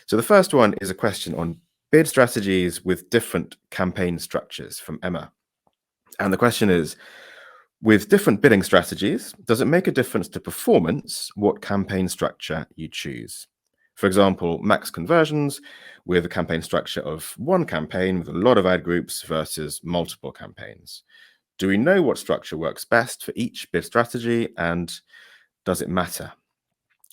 So the first one is a question on bid strategies with different campaign structures from Emma. And the question is, with different bidding strategies, does it make a difference to performance what campaign structure you choose? For example, max conversions with a campaign structure of one campaign with a lot of ad groups versus multiple campaigns. Do we know what structure works best for each bid strategy, and does it matter?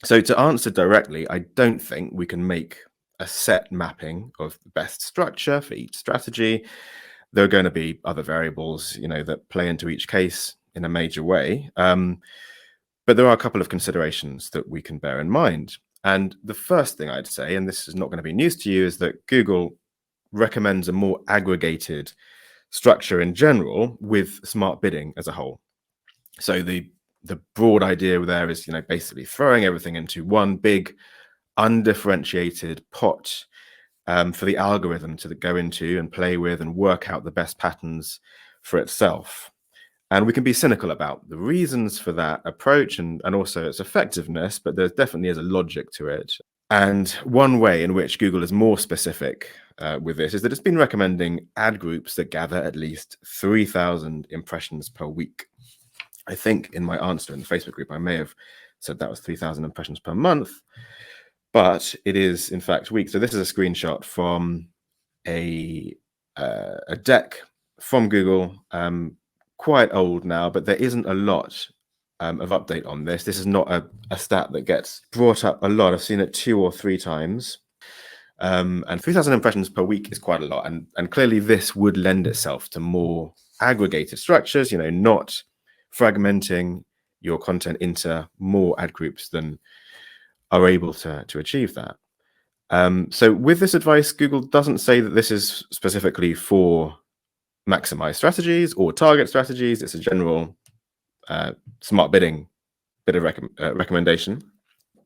So to answer directly, I don't think we can make a set mapping of the best structure for each strategy. There are going to be other variables, that play into each case in a major way. But there are a couple of considerations that we can bear in mind. And the first thing I'd say, and this is not going to be news to you, is that Google recommends a more aggregated structure in general with smart bidding as a whole. So the broad idea there is, basically throwing everything into one big undifferentiated pot for the algorithm to go into and play with and work out the best patterns for itself. And we can be cynical about the reasons for that approach and also its effectiveness, but there definitely is a logic to it. And one way in which Google is more specific with this is that it's been recommending ad groups that gather at least 3,000 impressions per week. I think in my answer in the Facebook group, I may have said that was 3,000 impressions per month, but it is in fact weeks. So this is a screenshot from a deck from Google, quite old now, but there isn't a lot of update on this. This is not a stat that gets brought up a lot. I've seen it 2 or 3 times. And 3,000 impressions per week is quite a lot. And clearly this would lend itself to more aggregated structures, not fragmenting your content into more ad groups than are able to achieve that. So with this advice, Google doesn't say that this is specifically for maximize strategies or target strategies. It's a general smart bidding bit of recommendation.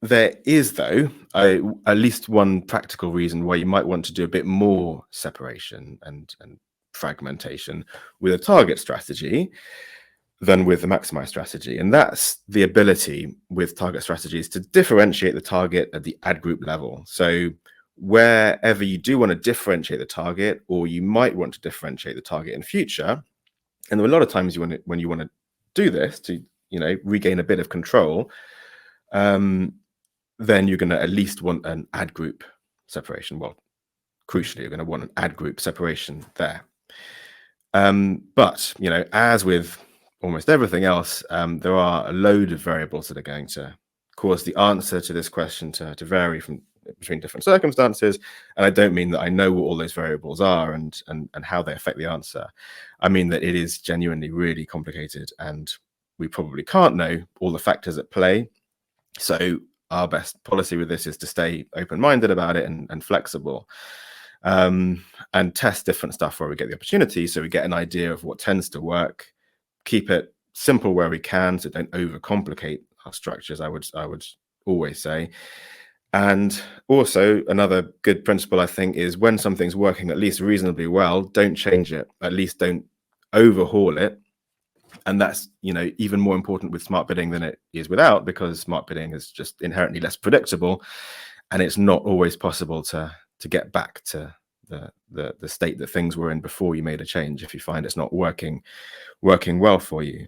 There is, though, at least one practical reason why you might want to do a bit more separation and fragmentation with a target strategy than with the maximize strategy. And that's the ability with target strategies to differentiate the target at the ad group level. So wherever you do want to differentiate the target, or you might want to differentiate the target in future, and there are a lot of times when you want to do this to regain a bit of control, then you're going to at least want an ad group separation. Well, crucially, you're going to want an ad group separation there. But as with almost everything else, there are a load of variables that are going to cause the answer to this question to vary between different circumstances. And I don't mean that I know what all those variables are and how they affect the answer. I mean that it is genuinely really complicated, and we probably can't know all the factors at play. So our best policy with this is to stay open-minded about it and flexible, and test different stuff where we get the opportunity, so we get an idea of what tends to work. Keep it simple where we can, so don't overcomplicate our structures, I would always say. And also another good principle, I think, is when something's working at least reasonably well, don't change it. At least don't overhaul it. And that's even more important with smart bidding than it is without, because smart bidding is just inherently less predictable, and it's not always possible to get back to the state that things were in before you made a change if you find it's not working well for you.